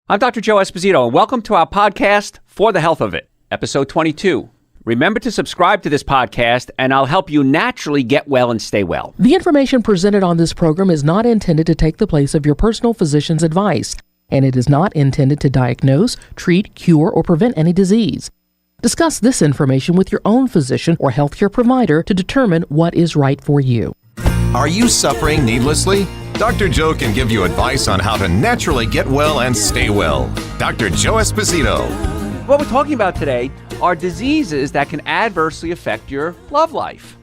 I'm Dr. Joe Esposito, and welcome to our podcast, For the Health of It, episode 22. Remember to subscribe to this podcast, and I'll help you naturally get well and stay well. The information presented on this program is not intended to take the place of your personal physician's advice, and it is not intended to diagnose, treat, cure, or prevent any disease. Discuss this information with your own physician or healthcare provider to determine what is right for you. Are you suffering needlessly? Dr. Joe can give you advice on how to naturally get well and stay well. Dr. Joe Esposito. What we're talking about today are diseases that can adversely affect your love life.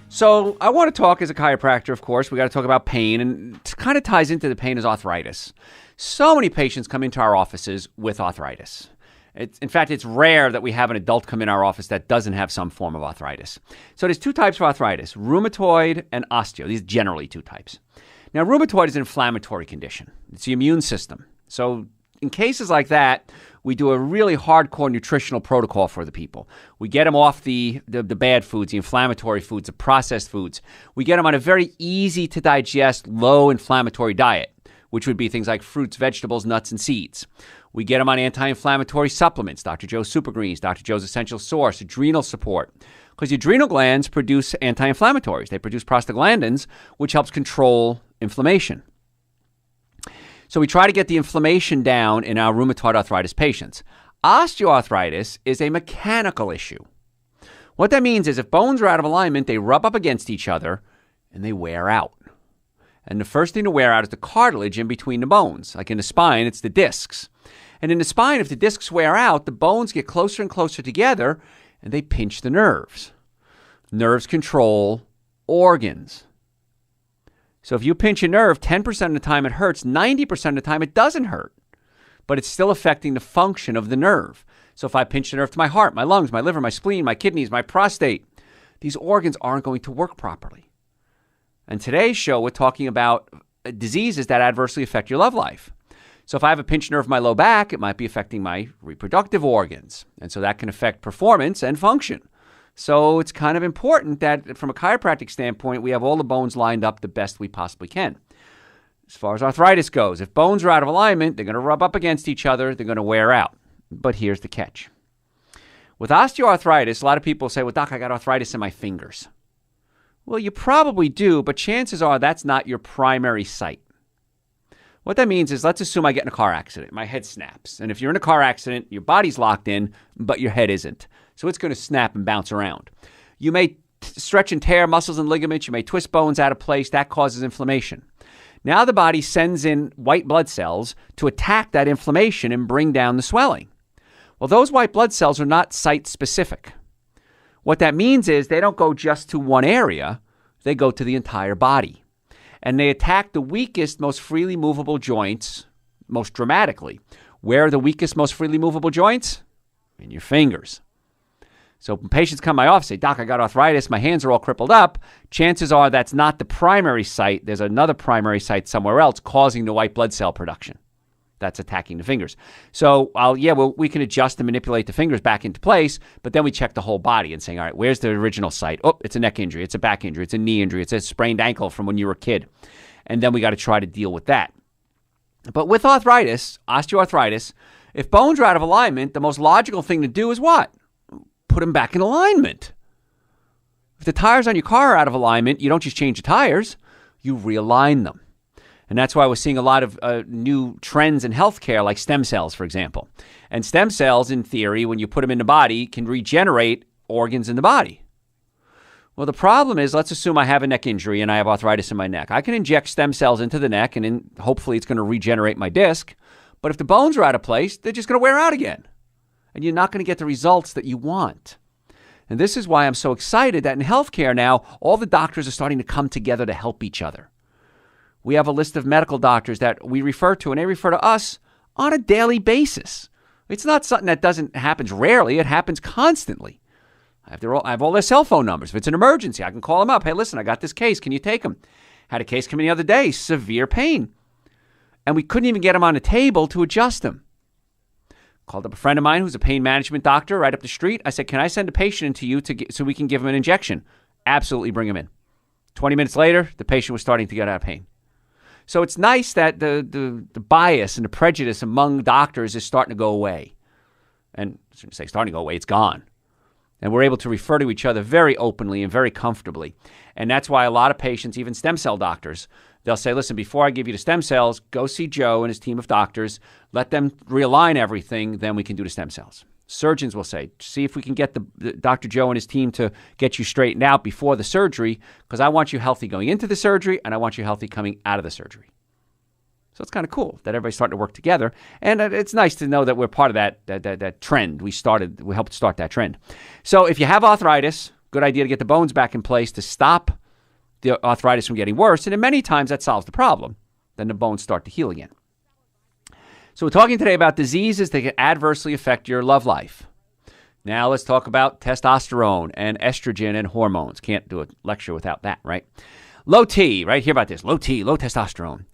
So I want to talk as a chiropractor, of course. We got to talk about pain, and it kind of ties into the pain is arthritis. So many patients come into our offices with arthritis. In fact, it's rare that we have an adult come in our office that doesn't have some form of arthritis. So there's two types of arthritis, rheumatoid and osteo. These are generally two types. Now, rheumatoid is an inflammatory condition. It's the immune system. So in cases like that, we do a really hardcore nutritional protocol for the people. We get them off the bad foods, the inflammatory foods, the processed foods. We get them on a very easy to digest, low inflammatory diet, which would be things like fruits, vegetables, nuts, and seeds. We get them on anti-inflammatory supplements, Dr. Joe's Super Greens, Dr. Joe's Essential Source, adrenal support. Because the adrenal glands produce anti-inflammatories. They produce prostaglandins, which helps control inflammation. So we try to get the inflammation down in our rheumatoid arthritis patients. Osteoarthritis is a mechanical issue. What that means is if bones are out of alignment, they rub up against each other and they wear out. And the first thing to wear out is the cartilage in between the bones. Like in the spine, it's the discs. And in the spine, if the discs wear out, the bones get closer and closer together and they pinch the nerves. Nerves control organs. So if you pinch a nerve, 10% of the time it hurts, 90% of the time it doesn't hurt, but it's still affecting the function of the nerve. So if I pinch the nerve to my heart, my lungs, my liver, my spleen, my kidneys, my prostate, these organs aren't going to work properly. And today's show, we're talking about diseases that adversely affect your love life. So if I have a pinched nerve in my low back, it might be affecting my reproductive organs. And so that can affect performance and function. So it's kind of important that from a chiropractic standpoint, we have all the bones lined up the best we possibly can. As far as arthritis goes, if bones are out of alignment, they're going to rub up against each other, they're going to wear out. But here's the catch. With osteoarthritis, a lot of people say, well, doc, I got arthritis in my fingers. Well, you probably do, but chances are that's not your primary site. What that means is, let's assume I get in a car accident. My head snaps. And if you're in a car accident, your body's locked in, but your head isn't. So it's going to snap and bounce around. You may stretch and tear muscles and ligaments. You may twist bones out of place. That causes inflammation. Now the body sends in white blood cells to attack that inflammation and bring down the swelling. Well, those white blood cells are not site-specific. What that means is they don't go just to one area. They go to the entire body. And they attack the weakest, most freely movable joints most dramatically. Where are the weakest, most freely movable joints? In your fingers. So when patients come to my office and say, doc, I got arthritis, my hands are all crippled up, chances are that's not the primary site. There's another primary site somewhere else causing the white blood cell production. That's attacking the fingers. So we can adjust and manipulate the fingers back into place, but then we check the whole body and saying, all right, where's the original site? Oh, it's a neck injury, it's a back injury, it's a knee injury, it's a sprained ankle from when you were a kid. And then we got to try to deal with that. But with arthritis, osteoarthritis, if bones are out of alignment, the most logical thing to do is what? Put them back in alignment. If the tires on your car are out of alignment, you don't just change the tires, you realign them. And that's why we're seeing a lot of new trends in healthcare, like stem cells, for example. And stem cells, in theory, when you put them in the body, can regenerate organs in the body. Well, the problem is, let's assume I have a neck injury and I have arthritis in my neck. I can inject stem cells into the neck, and then hopefully it's going to regenerate my disc. But if the bones are out of place, they're just going to wear out again. And you're not going to get the results that you want. And this is why I'm so excited that in healthcare now, all the doctors are starting to come together to help each other. We have a list of medical doctors that we refer to, and they refer to us on a daily basis. It's not something that happens rarely. It happens constantly. I have all their cell phone numbers. If it's an emergency, I can call them up. Hey, listen, I got this case. Can you take them? Had a case come in the other day, severe pain. And we couldn't even get them on a table to adjust them. Called up a friend of mine who's a pain management doctor right up the street. I said, can I send a patient into you so we can give him an injection? Absolutely, bring him in. 20 minutes later, the patient was starting to get out of pain. So it's nice that the bias and the prejudice among doctors is starting to go away. And I shouldn't say starting to go away, it's gone. And we're able to refer to each other very openly and very comfortably. And that's why a lot of patients, even stem cell doctors, they'll say, listen, before I give you the stem cells, go see Joe and his team of doctors. Let them realign everything, then we can do the stem cells. Surgeons will say, see if we can get the Dr. Joe and his team to get you straightened out before the surgery, because I want you healthy going into the surgery, and I want you healthy coming out of the surgery. So it's kind of cool that everybody's starting to work together. And it's nice to know that we're part of that trend. We helped start that trend. So if you have arthritis, good idea to get the bones back in place to stop the arthritis from getting worse. And then many times that solves the problem. Then the bones start to heal again. So we're talking today about diseases that can adversely affect your love life. Now let's talk about testosterone and estrogen and hormones. Can't do a lecture without that, right? Low T, right? Hear about this. Low T, low testosterone.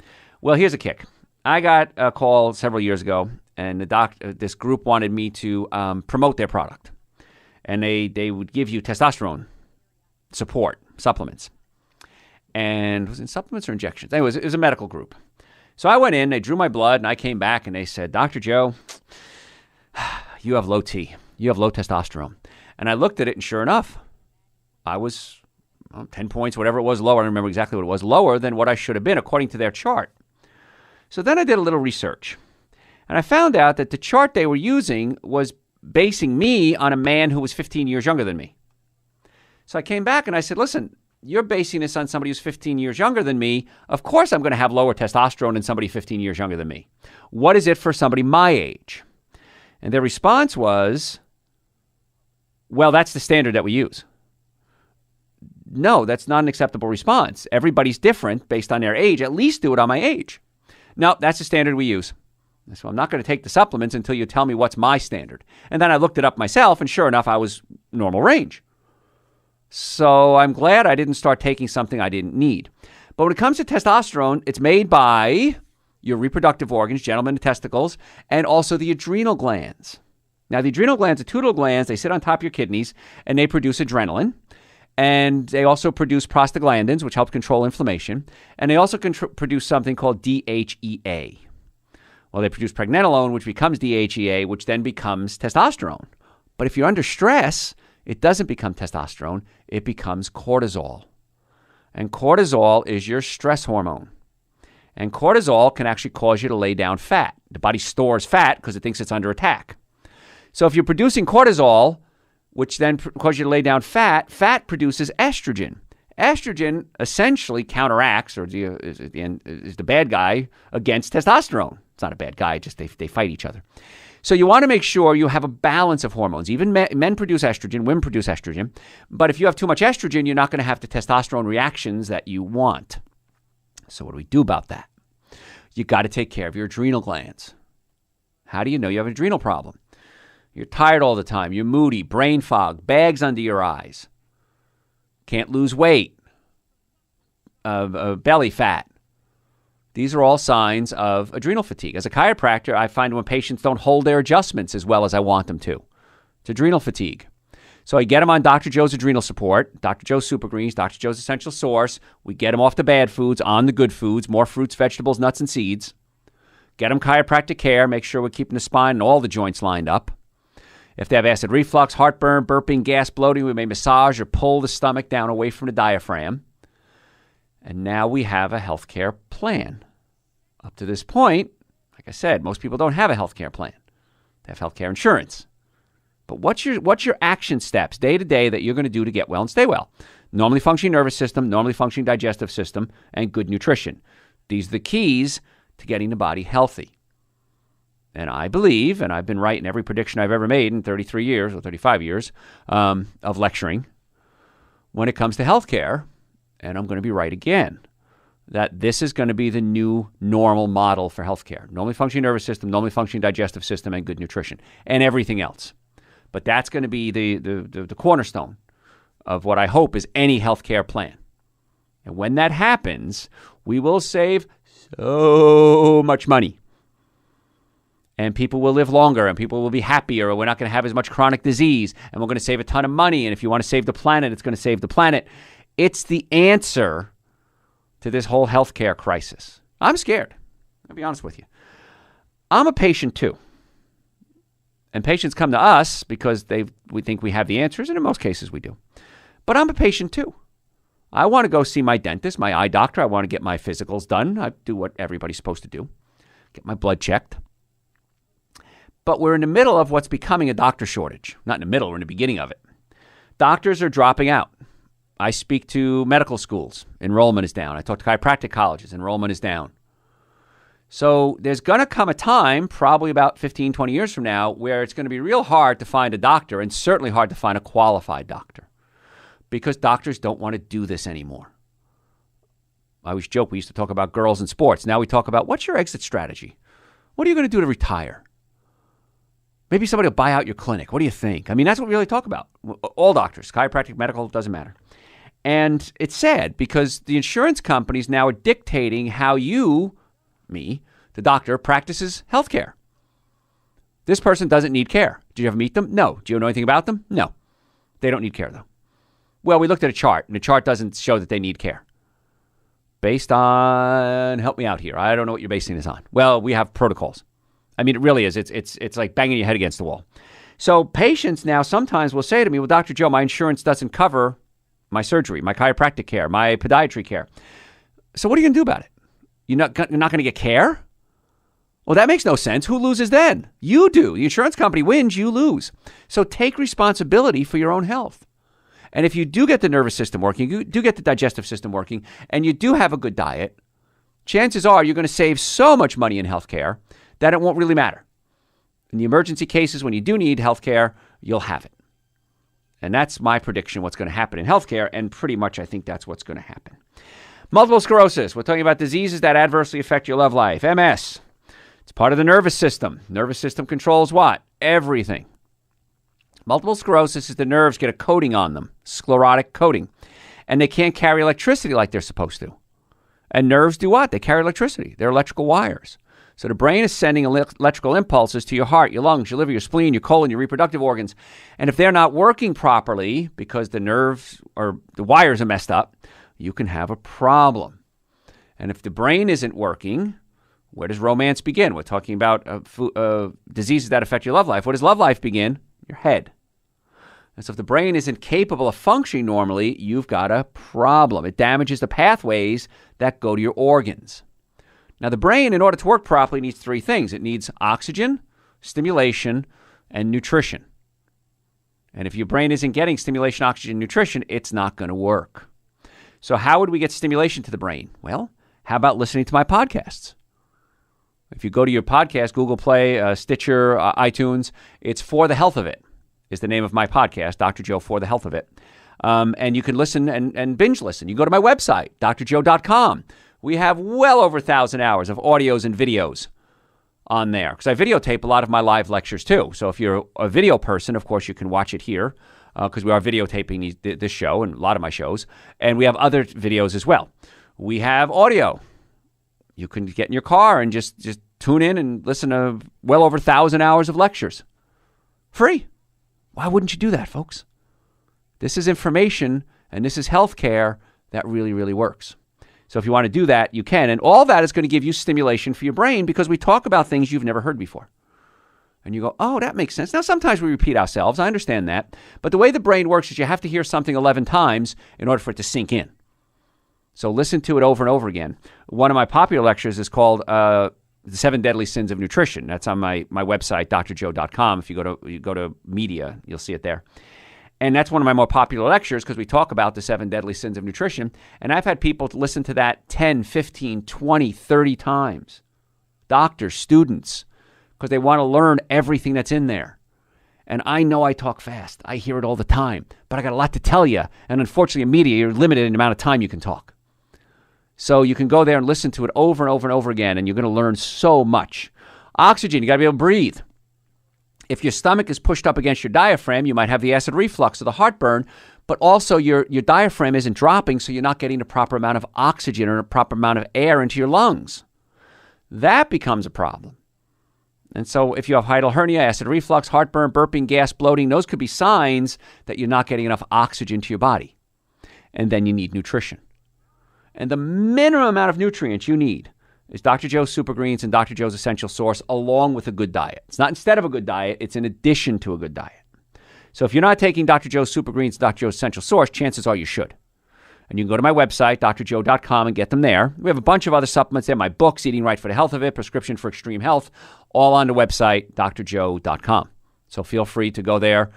Well, here's a kick. I got a call several years ago, and this group wanted me to promote their product. And they would give you testosterone support, supplements. And was it supplements or injections? Anyways, it was a medical group. So I went in, they drew my blood, and I came back, and they said, Dr. Joe, you have low T. You have low testosterone. And I looked at it, and sure enough, I was 10 points, whatever it was, lower. I don't remember exactly what it was, lower than what I should have been, according to their chart. So then I did a little research, and I found out that the chart they were using was basing me on a man who was 15 years younger than me. So I came back, and I said, listen, you're basing this on somebody who's 15 years younger than me. Of course I'm going to have lower testosterone than somebody 15 years younger than me. What is it for somebody my age? And their response was, well, that's the standard that we use. No, that's not an acceptable response. Everybody's different based on their age. At least do it on my age. No, that's the standard we use. So I'm not going to take the supplements until you tell me what's my standard. And then I looked it up myself, and sure enough, I was normal range. So I'm glad I didn't start taking something I didn't need. But when it comes to testosterone, it's made by your reproductive organs, gentlemen, the testicles, and also the adrenal glands. Now, the adrenal glands are two little glands. They sit on top of your kidneys, and they produce adrenaline. And they also produce prostaglandins, which help control inflammation. And they also produce something called DHEA. Well, they produce pregnenolone, which becomes DHEA, which then becomes testosterone. But if you're under stress, it doesn't become testosterone. It becomes cortisol. And cortisol is your stress hormone. And cortisol can actually cause you to lay down fat. The body stores fat because it thinks it's under attack. So if you're producing cortisol, which then causes you to lay down fat, fat produces estrogen. Estrogen essentially counteracts or is the bad guy against testosterone. It's not a bad guy, just they fight each other. So you want to make sure you have a balance of hormones. Even men produce estrogen, women produce estrogen. But if you have too much estrogen, you're not going to have the testosterone reactions that you want. So what do we do about that? You got to take care of your adrenal glands. How do you know you have an adrenal problem? You're tired all the time. You're moody, brain fog, bags under your eyes. Can't lose weight, belly fat. These are all signs of adrenal fatigue. As a chiropractor, I find when patients don't hold their adjustments as well as I want them to, it's adrenal fatigue. So I get them on Dr. Joe's Adrenal Support, Dr. Joe's Super Greens, Dr. Joe's Essential Source. We get them off the bad foods, on the good foods, more fruits, vegetables, nuts, and seeds. Get them chiropractic care, make sure we're keeping the spine and all the joints lined up. If they have acid reflux, heartburn, burping, gas, bloating, we may massage or pull the stomach down away from the diaphragm. And now we have a healthcare plan. Up to this point, like I said, most people don't have a healthcare plan. They have healthcare insurance. But what's your action steps day to day that you're going to do to get well and stay well? Normally functioning nervous system, normally functioning digestive system, and good nutrition. These are the keys to getting the body healthy. And I believe, and I've been right in every prediction I've ever made in 33 years or 35 years of lecturing, when it comes to healthcare, and I'm going to be right again, that this is going to be the new normal model for healthcare. Normally functioning nervous system, normally functioning digestive system, and good nutrition, and everything else. But that's going to be the cornerstone of what I hope is any healthcare plan. And when that happens, we will save so much money. And people will live longer, and people will be happier, and we're not going to have as much chronic disease, and we're going to save a ton of money. And if you want to save the planet, it's going to save the planet. It's the answer to this whole healthcare crisis. I'm scared. I'll be honest with you. I'm a patient too. And patients come to us because we think we have the answers, and in most cases we do. But I'm a patient too. I want to go see my dentist, my eye doctor. I want to get my physicals done. I do what everybody's supposed to do. Get my blood checked. But we're in the middle of what's becoming a doctor shortage. Not in the middle, we're in the beginning of it. Doctors are dropping out. I speak to medical schools. Enrollment is down. I talk to chiropractic colleges. Enrollment is down. So there's going to come a time, probably about 15, 20 years from now, where it's going to be real hard to find a doctor, and certainly hard to find a qualified doctor, because doctors don't want to do this anymore. I always joke, we used to talk about girls in sports. Now we talk about, what's your exit strategy? What are you going to do to retire? Maybe somebody will buy out your clinic. What do you think? I mean, that's what we really talk about. All doctors, chiropractic, medical, doesn't matter. And it's sad because the insurance companies now are dictating how me, the doctor, practices healthcare. This person doesn't need care. Do you ever meet them? No. Do you know anything about them? No. They don't need care, though. Well, we looked at a chart, and the chart doesn't show that they need care. Based on, help me out here. I don't know what you're basing this on. Well, we have protocols. I mean, it really is. It's like banging your head against the wall. So patients now sometimes will say to me, well, Dr. Joe, my insurance doesn't cover my surgery, my chiropractic care, my podiatry care. So what are you going to do about it? You're not going to get care? Well, that makes no sense. Who loses then? You do. The insurance company wins, you lose. So take responsibility for your own health. And if you do get the nervous system working, you do get the digestive system working, and you do have a good diet, chances are you're going to save so much money in healthcare that it won't really matter. In the emergency cases, when you do need healthcare, you'll have it. And that's my prediction, what's going to happen in healthcare, and pretty much I think that's what's going to happen. Multiple sclerosis. We're talking about diseases that adversely affect your love life. MS. It's part of the nervous system. Nervous system controls what? Everything. Multiple sclerosis is the nerves get a coating on them, sclerotic coating, and they can't carry electricity like they're supposed to. And nerves do what? They carry electricity. They're electrical wires. So the brain is sending electrical impulses to your heart, your lungs, your liver, your spleen, your colon, your reproductive organs. And if they're not working properly because the nerves or the wires are messed up, you can have a problem. And if the brain isn't working, where does romance begin? We're talking about diseases that affect your love life. Where does love life begin? Your head. And so if the brain isn't capable of functioning normally, you've got a problem. It damages the pathways that go to your organs. Now, the brain, in order to work properly, needs three things. It needs oxygen, stimulation, and nutrition. And if your brain isn't getting stimulation, oxygen, nutrition, it's not going to work. So how would we get stimulation to the brain? Well, how about listening to my podcasts? If you go to your podcast, Google Play, Stitcher, iTunes, it's For the Health of It is the name of my podcast, Dr. Joe For the Health of It. And you can listen and binge listen. You can go to my website, drjoe.com. We have well over 1,000 hours of audios and videos on there because I videotape a lot of my live lectures too. So if you're a video person, of course, you can watch it here because we are videotaping this show and a lot of my shows. And we have other videos as well. We have audio. You can get in your car and just tune in and listen to well over 1,000 hours of lectures. Free. Why wouldn't you do that, folks? This is information and this is healthcare that really, really works. So if you want to do that, you can. And all that is going to give you stimulation for your brain because we talk about things you've never heard before. And you go, oh, that makes sense. Now, sometimes we repeat ourselves. I understand that. But the way the brain works is you have to hear something 11 times in order for it to sink in. So listen to it over and over again. One of my popular lectures is called The 7 Deadly Sins of Nutrition. That's on my website, drjoe.com. If you go to media, you'll see it there. And that's one of my more popular lectures because we talk about the 7 deadly sins of nutrition. And I've had people listen to that 10, 15, 20, 30 times. Doctors, students, because they want to learn everything that's in there. And I know I talk fast. I hear it all the time. But I got a lot to tell you. And unfortunately, in media, you're limited in the amount of time you can talk. So you can go there and listen to it over and over and over again, and you're going to learn so much. Oxygen, you got to be able to breathe. If your stomach is pushed up against your diaphragm, you might have the acid reflux or the heartburn, but also your diaphragm isn't dropping, so you're not getting the proper amount of oxygen or a proper amount of air into your lungs. That becomes a problem. And so if you have hiatal hernia, acid reflux, heartburn, burping, gas, bloating, those could be signs that you're not getting enough oxygen to your body. And then you need nutrition. And the minimum amount of nutrients you need is Dr. Joe's Super Greens and Dr. Joe's Essential Source along with a good diet. It's not instead of a good diet, it's in addition to a good diet. So if you're not taking Dr. Joe's Super Greens and Dr. Joe's Essential Source, chances are you should. And you can go to my website, drjoe.com, and get them there. We have a bunch of other supplements there. My books, Eating Right for the Health of It, Prescription for Extreme Health, all on the website, drjoe.com. So feel free to go there,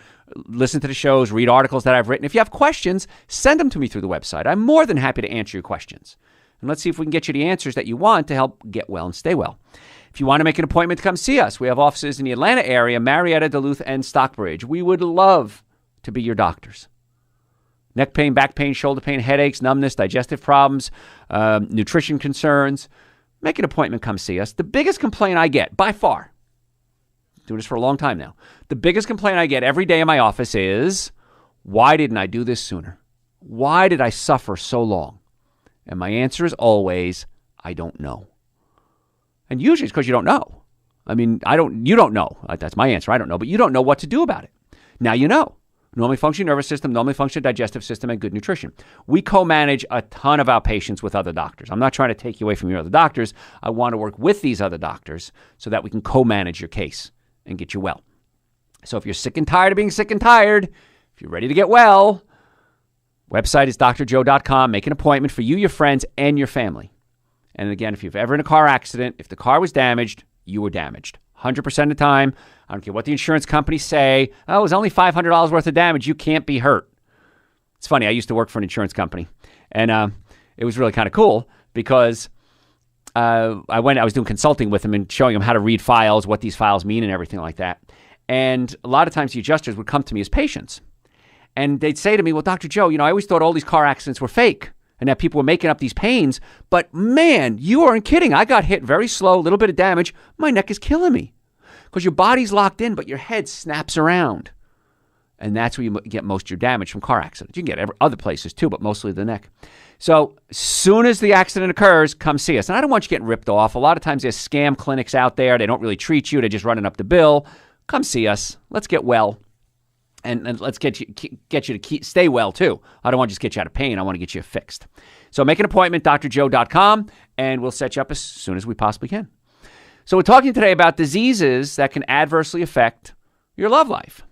listen to the shows, read articles that I've written. If you have questions, send them to me through the website. I'm more than happy to answer your questions. And let's see if we can get you the answers that you want to help get well and stay well. If you want to make an appointment to come see us, we have offices in the Atlanta area, Marietta, Duluth, and Stockbridge. We would love to be your doctors. Neck pain, back pain, shoulder pain, headaches, numbness, digestive problems, nutrition concerns. Make an appointment, come see us. The biggest complaint I get, by far, doing this for a long time now, the biggest complaint I get every day in my office is, why didn't I do this sooner? Why did I suffer so long? And my answer is always, I don't know. And usually it's because you don't know. I mean, you don't know. That's my answer. I don't know, but you don't know what to do about it. Now you know. Normally functioning nervous system, normally functioning digestive system, and good nutrition. We co-manage a ton of our patients with other doctors. I'm not trying to take you away from your other doctors. I want to work with these other doctors so that we can co-manage your case and get you well. So if you're sick and tired of being sick and tired, if you're ready to get well, website is drjoe.com. Make an appointment for you, your friends, and your family. And again, if you've ever in a car accident, if the car was damaged, you were damaged. 100% of the time. I don't care what the insurance companies say. Oh, it was only $500 worth of damage. You can't be hurt. It's funny. I used to work for an insurance company, and it was really kind of cool because I was doing consulting with them and showing them how to read files, what these files mean, and everything like that. And a lot of times the adjusters would come to me as patients, and they'd say to me, well, Dr. Joe, I always thought all these car accidents were fake and that people were making up these pains. But man, you aren't kidding. I got hit very slow, a little bit of damage. My neck is killing me because your body's locked in, but your head snaps around. And that's where you get most of your damage from car accidents. You can get other places too, but mostly the neck. So as soon as the accident occurs, come see us. And I don't want you getting ripped off. A lot of times there's scam clinics out there. They don't really treat you. They're just running up the bill. Come see us. Let's get well. And let's get you to stay well, too. I don't want to just get you out of pain. I want to get you fixed. So make an appointment, drjoe.com, and we'll set you up as soon as we possibly can. So we're talking today about diseases that can adversely affect your love life.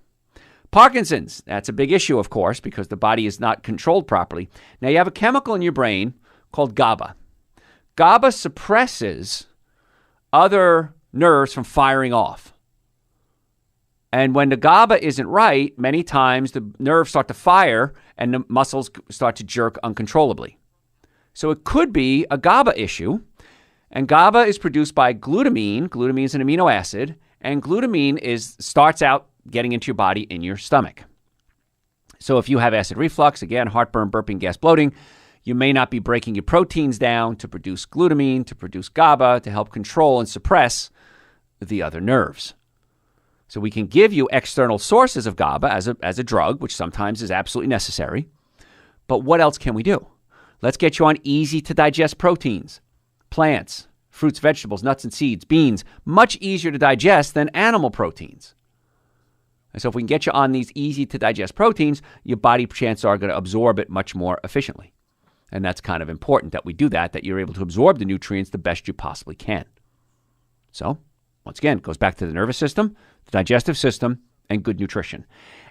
Parkinson's, that's a big issue, of course, because the body is not controlled properly. Now, you have a chemical in your brain called GABA. GABA suppresses other nerves from firing off. And when the GABA isn't right, many times the nerves start to fire and the muscles start to jerk uncontrollably. So it could be a GABA issue. And GABA is produced by glutamine. Glutamine is an amino acid. And glutamine starts out getting into your body in your stomach. So if you have acid reflux, again, heartburn, burping, gas, bloating, you may not be breaking your proteins down to produce glutamine, to produce GABA, to help control and suppress the other nerves. So we can give you external sources of GABA as a drug, which sometimes is absolutely necessary. But what else can we do? Let's get you on easy-to-digest proteins, plants, fruits, vegetables, nuts and seeds, beans, much easier to digest than animal proteins. And so if we can get you on these easy-to-digest proteins, your body, chances are, going to absorb it much more efficiently. And that's kind of important that we do that you're able to absorb the nutrients the best you possibly can. So, once again, it goes back to the nervous system, the digestive system, and good nutrition.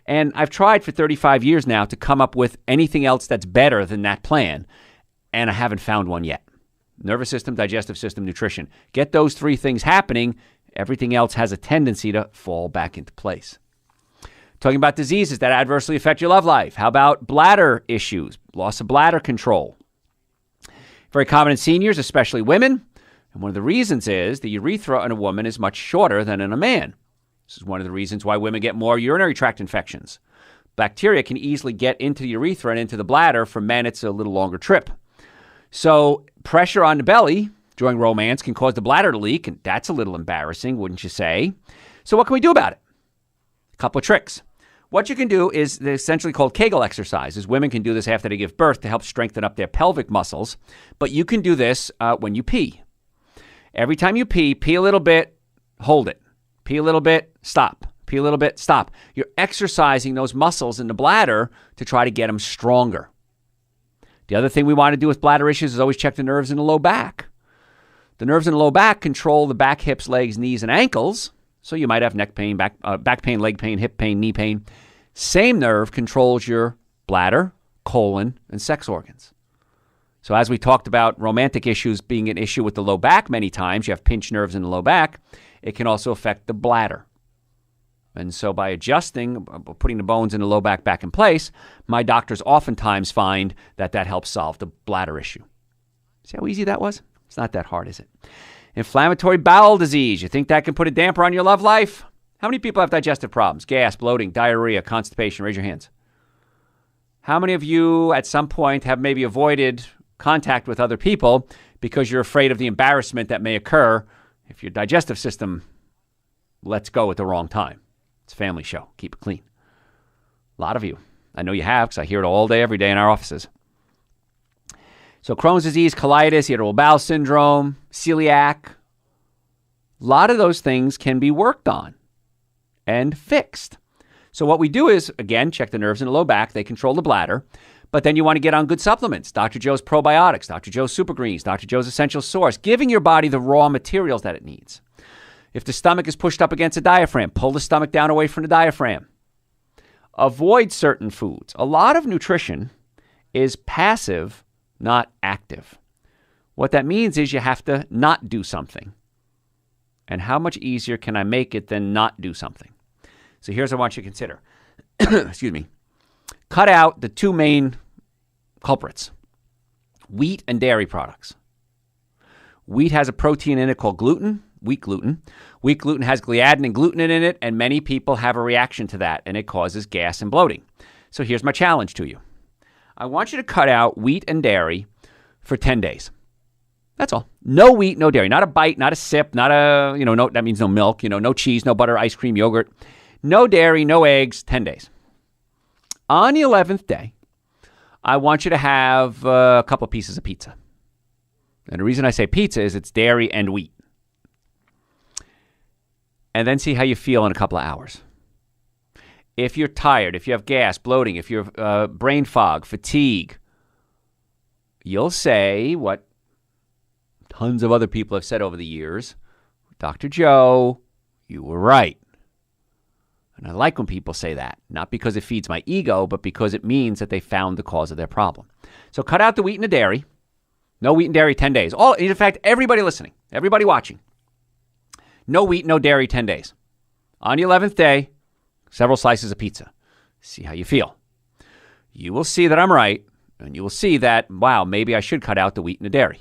And I've tried for 35 years now to come up with anything else that's better than that plan, and I haven't found one yet. Nervous system, digestive system, nutrition. Get those three things happening, everything else has a tendency to fall back into place. Talking about diseases that adversely affect your love life. How about bladder issues, loss of bladder control? Very common in seniors, especially women. And one of the reasons is the urethra in a woman is much shorter than in a man. This is one of the reasons why women get more urinary tract infections. Bacteria can easily get into the urethra and into the bladder. For men, it's a little longer trip. So pressure on the belly during romance can cause the bladder to leak, and that's a little embarrassing, wouldn't you say? So what can we do about it? A couple of tricks. What you can do is essentially called Kegel exercises. Women can do this after they give birth to help strengthen up their pelvic muscles. But you can do this when you pee. Every time you pee a little bit, hold it. Pee a little bit, stop. Pee a little bit, stop. You're exercising those muscles in the bladder to try to get them stronger. The other thing we want to do with bladder issues is always check the nerves in the low back. The nerves in the low back control the back, hips, legs, knees, and ankles. So you might have neck pain, back pain, leg pain, hip pain, knee pain. Same nerve controls your bladder, colon, and sex organs. So as we talked about romantic issues being an issue with the low back many times, you have pinched nerves in the low back, it can also affect the bladder. And so by adjusting, putting the bones in the low back in place, my doctors oftentimes find that helps solve the bladder issue. See how easy that was? It's not that hard, is it? Inflammatory bowel disease. You think that can put a damper on your love life? How many people have digestive problems? Gas, bloating, diarrhea, constipation? Raise your hands. How many of you at some point have maybe avoided contact with other people because you're afraid of the embarrassment that may occur if your digestive system lets go at the wrong time? It's a family show. Keep it clean. A lot of you. I know you have because I hear it all day, every day in our offices. So Crohn's disease, colitis, irritable bowel syndrome, celiac, a lot of those things can be worked on and fixed. So what we do is, again, check the nerves in the low back. They control the bladder. But then you want to get on good supplements. Dr. Joe's Probiotics, Dr. Joe's Super Greens, Dr. Joe's Essential Source, giving your body the raw materials that it needs. If the stomach is pushed up against the diaphragm, pull the stomach down away from the diaphragm. Avoid certain foods. A lot of nutrition is passive, not active. What that means is you have to not do something. And how much easier can I make it than not do something? So here's what I want you to consider. Excuse me. Cut out the two main culprits, wheat and dairy products. Wheat has a protein in it called gluten, wheat gluten. Wheat gluten has gliadin and gluten in it, and many people have a reaction to that, and it causes gas and bloating. So here's my challenge to you. I want you to cut out wheat and dairy for 10 days. That's all. No wheat, no dairy. Not a bite, not a sip, not a, no, that means no milk, no cheese, no butter, ice cream, yogurt. No dairy, no eggs, 10 days. On the 11th day, I want you to have a couple of pieces of pizza. And the reason I say pizza is it's dairy and wheat. And then see how you feel in a couple of hours. If you're tired, if you have gas, bloating, if you have brain fog, fatigue, you'll say what tons of other people have said over the years, Dr. Joe, you were right. And I like when people say that, not because it feeds my ego, but because it means that they found the cause of their problem. So cut out the wheat and the dairy. No wheat and dairy, 10 days. In fact, everybody listening, everybody watching, no wheat, no dairy, 10 days. On the 11th day, several slices of pizza. See how you feel. You will see that I'm right, and you will see that, wow, maybe I should cut out the wheat and the dairy.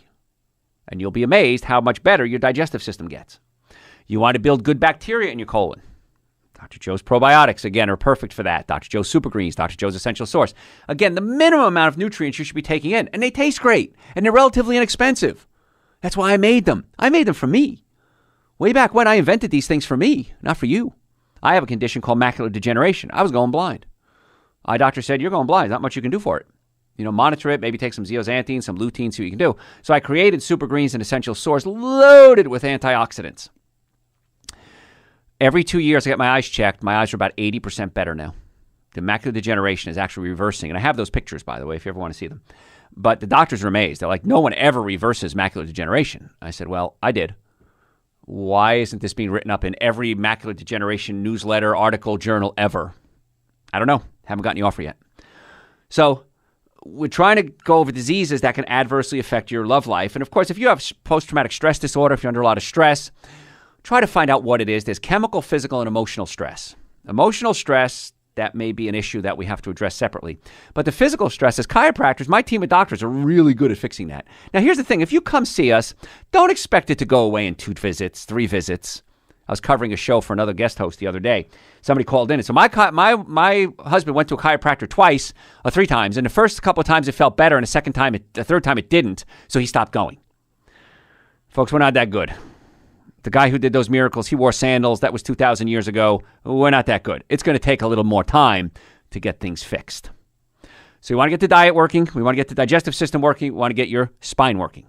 And you'll be amazed how much better your digestive system gets. You want to build good bacteria in your colon. Dr. Joe's Probiotics, again, are perfect for that. Dr. Joe's Super Greens, Dr. Joe's Essential Source. Again, the minimum amount of nutrients you should be taking in. And they taste great. And they're relatively inexpensive. That's why I made them. I made them for me. Way back when I invented these things for me, not for you. I have a condition called macular degeneration. I was going blind. My doctor said, you're going blind. There's not much you can do for it. Monitor it, maybe take some zeaxanthin, some lutein, see what you can do. So I created Super Greens and Essential Source loaded with antioxidants. Every 2 years, I get my eyes checked. My eyes are about 80% better now. The macular degeneration is actually reversing. And I have those pictures, by the way, if you ever want to see them. But the doctors are amazed. They're like, no one ever reverses macular degeneration. I said, well, I did. Why isn't this being written up in every macular degeneration newsletter, article, journal ever? I don't know. Haven't gotten the offer yet. So we're trying to go over diseases that can adversely affect your love life. And of course, if you have post-traumatic stress disorder, if you're under a lot of stress, try to find out what it is. There's chemical, physical, and emotional stress. Emotional stress, that may be an issue that we have to address separately. But the physical stress, as chiropractors, my team of doctors are really good at fixing that. Now, here's the thing. If you come see us, don't expect it to go away in 2 visits, 3 visits. I was covering a show for another guest host the other day. Somebody called in. And so my husband went to a chiropractor twice or 3 times. And the first couple of times it felt better. And the third time it didn't. So he stopped going. Folks, we're not that good. The guy who did those miracles, he wore sandals. That was 2,000 years ago. We're not that good. It's going to take a little more time to get things fixed. So you want to get the diet working. We want to get the digestive system working. We want to get your spine working.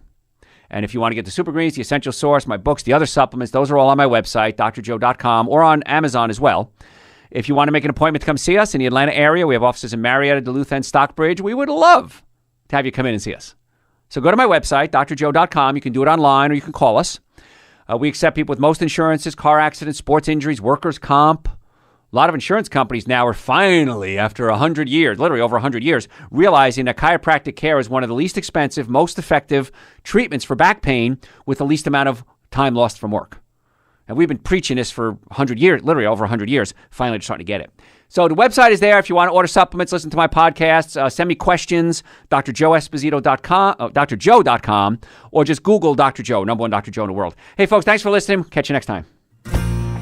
And if you want to get the Super Greens, the Essential Source, my books, the other supplements, those are all on my website, drjoe.com, or on Amazon as well. If you want to make an appointment to come see us in the Atlanta area, we have offices in Marietta, Duluth, and Stockbridge. We would love to have you come in and see us. So go to my website, drjoe.com. You can do it online or you can call us. We accept people with most insurances, car accidents, sports injuries, workers' comp. A lot of insurance companies now are finally, after 100 years, literally over 100 years, realizing that chiropractic care is one of the least expensive, most effective treatments for back pain with the least amount of time lost from work. And we've been preaching this for 100 years, literally over 100 years. Finally, just starting to get it. So the website is there. If you want to order supplements, listen to my podcasts, send me questions, drjoeesposito.com, or just Google Dr. Joe, number one Dr. Joe in the world. Hey, folks, thanks for listening. Catch you next time.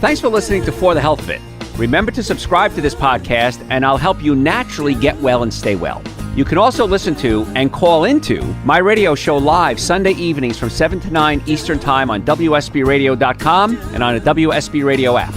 Thanks for listening to For the Health of It. Remember to subscribe to this podcast, and I'll help you naturally get well and stay well. You can also listen to and call into my radio show live Sunday evenings from 7 to 9 Eastern Time on WSBRadio.com and on the WSB Radio app.